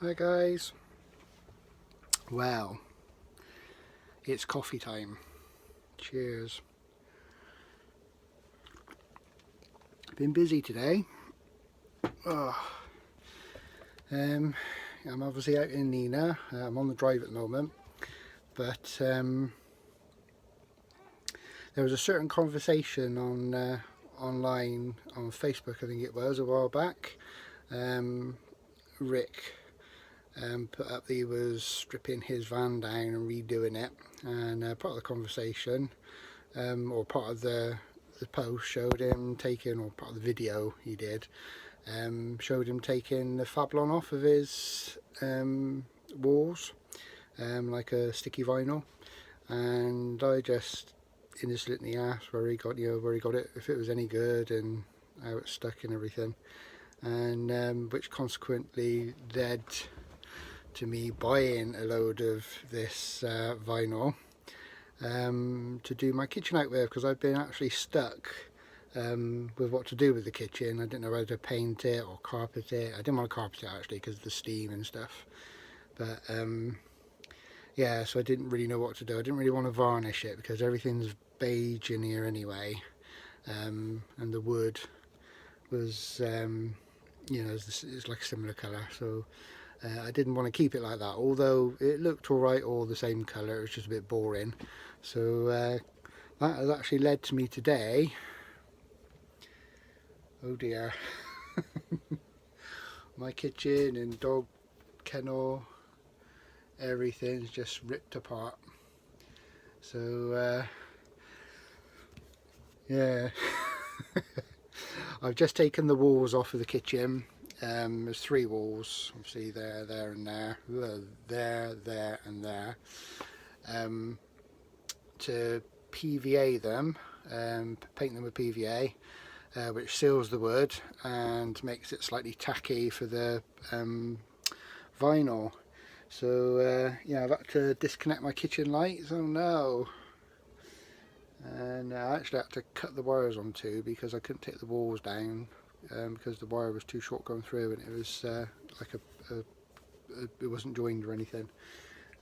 Hi guys. Well, it's coffee time. Cheers. Been busy today. Oh. I'm obviously out in Nina. I'm on the drive at the moment, but there was a certain conversation on online on Facebook, I think it was, a while back. Rick put up that he was stripping his van down and redoing it, and part of the conversation, or part of the post, showed him taking, or part of the video he did, showed him taking the Fablon off of his walls, like a sticky vinyl, and I just innocently asked where he got it, if it was any good and how it stuck and everything, and which consequently led to me buying a load of this vinyl to do my kitchen out with, because I've been actually stuck with what to do with the kitchen. I didn't know whether to paint it or carpet it. I didn't want to carpet it actually because of the steam and stuff, but yeah, so I didn't really know what to do. I didn't really want to varnish it because everything's beige in here anyway, and the wood was it's like a similar colour, so I didn't want to keep it like that, although it looked alright all the same colour. It was just a bit boring. So that has actually led to me today, oh dear, my kitchen and dog kennel, everything's just ripped apart. So yeah, I've just taken the walls off of the kitchen. There's 3 walls, obviously there, there and there, there and there, to PVA them, paint them with PVA, which seals the wood and makes it slightly tacky for the vinyl. So yeah, I've had to disconnect my kitchen lights. Oh no. And I actually had to cut the wires on too, because I couldn't take the walls down, because the wire was too short going through, and it was like it wasn't joined or anything.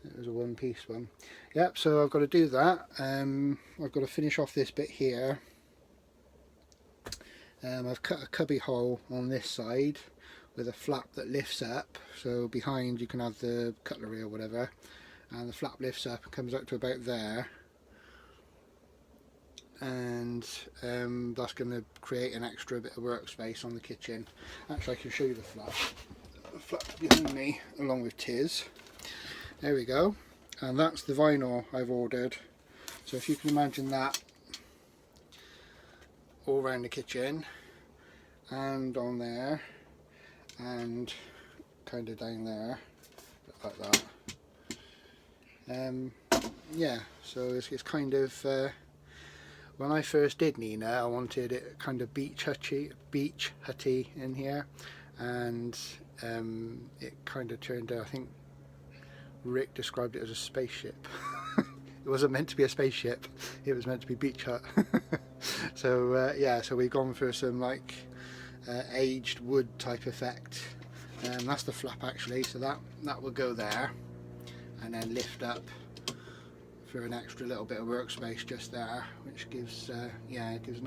It was a one-piece one. Yep, so I've got to do that. I've got to finish off this bit here. I've cut a cubby hole on this side with a flap that lifts up, so behind you can have the cutlery or whatever, and the flap lifts up and comes out to about there, and that's going to create an extra bit of workspace on the kitchen. Actually, I can show you the flap. The flap's behind me along with Tiz. There we go, and that's the vinyl I've ordered. So if you can imagine that all around the kitchen and on there and kind of down there like that. Yeah, so it's kind of when I first did Nina, I wanted it kind of beach hutty in here, and it kind of turned out, I think Rick described it as a spaceship. It wasn't meant to be a spaceship, it was meant to be beach hut. So yeah, so we've gone for some like aged wood type effect, and that's the flap actually, so that will go there and then lift up for an extra little bit of workspace just there, which gives yeah, it gives a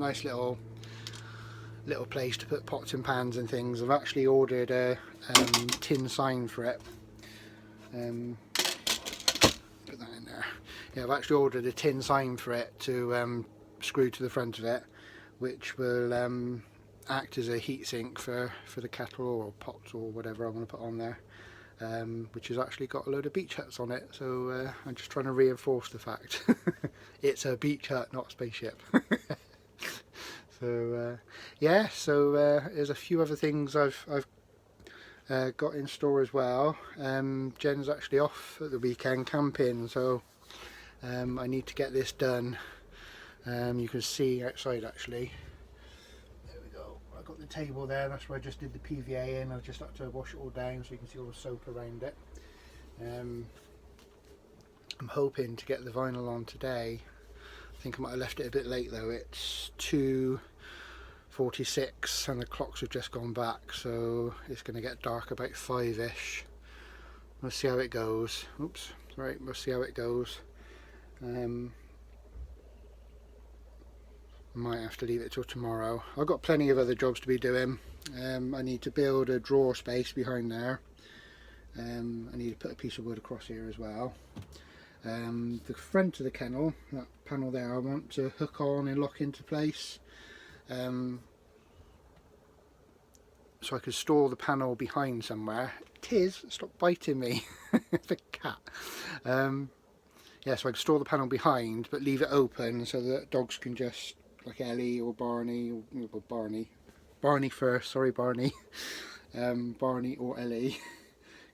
nice little place to put pots and pans and things. I've actually ordered a tin sign for it. Put that in there. Yeah, I've actually ordered a tin sign for it to screw to the front of it, which will act as a heat sink for the kettle or pots or whatever I want to put on there, which has actually got a load of beach huts on it. So I'm just trying to reinforce the fact it's a beach hut, not a spaceship. So yeah, so there's a few other things I've got in store as well. Jen's actually off at the weekend camping, so I need to get this done. You can see outside actually. There we go. I've got the table there, that's where I just did the PVA in. I've just had to wash it all down so you can see all the soap around it. I'm hoping to get the vinyl on today. I think I might have left it a bit late though. It's 46 and the clocks have just gone back, so it's going to get dark about 5ish. We'll see how it goes. Oops, right, we'll see how it goes. Might have to leave it till tomorrow. I've got plenty of other jobs to be doing. I need to build a drawer space behind there. I need to put a piece of wood across here as well. The front of the kennel, that panel there, I want to hook on and lock into place, so I can store the panel behind somewhere. Tiz, stop biting me. The cat. Yeah, so I can store the panel behind but leave it open so that dogs can just, like Ellie or Barney, or well, Barney first, sorry Barney, Barney or Ellie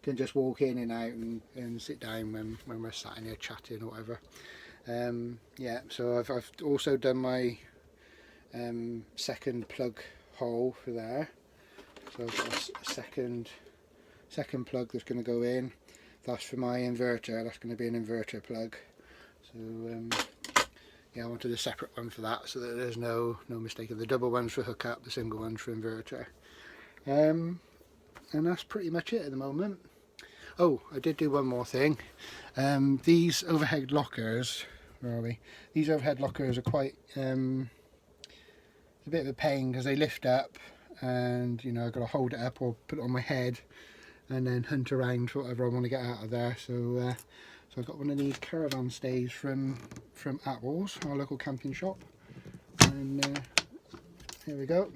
can just walk in and out and sit down when we're sat in here chatting or whatever. Yeah, so I've also done my second plug hole for there. So I've got a second plug that's going to go in. That's for my inverter. That's going to be an inverter plug. So yeah, I wanted a separate one for that so that there's no mistake. The double one's for hookup, the single one's for inverter. And that's pretty much it at the moment. Oh, I did do one more thing. These overhead lockers, where are we? These overhead lockers are quite it's a bit of a pain because they lift up, and you know I've got to hold it up or put it on my head and then hunt around for whatever I want to get out of there. So so I've got one of these caravan stays from Atwells, our local camping shop, and here we go.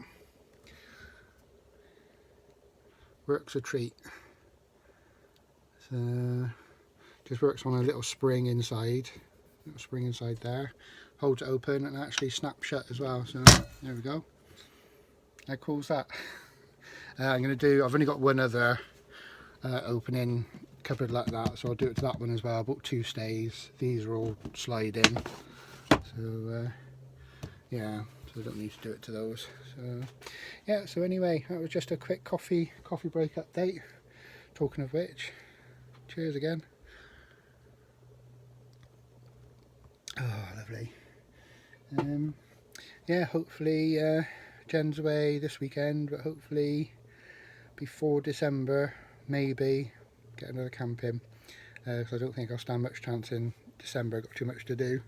Works a treat. So just works on a little spring inside there, holds it open and actually snaps shut as well. So there we go. How cool is that? I've only got one other opening cupboard like that, so I'll do it to that one as well. I bought 2 stays. These are all sliding, so yeah, so I don't need to do it to those. So yeah, so anyway, that was just a quick coffee break update. Talking of which, cheers again. Oh, lovely. Yeah, hopefully Jen's away this weekend, but hopefully before December, maybe get another camp in. So I don't think I'll stand much chance in December. I've got too much to do.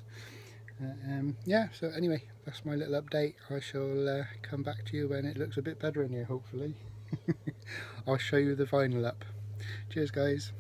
Yeah, so anyway, that's my little update. I shall come back to you when it looks a bit better in here, hopefully. I'll show you the vinyl up. Cheers guys.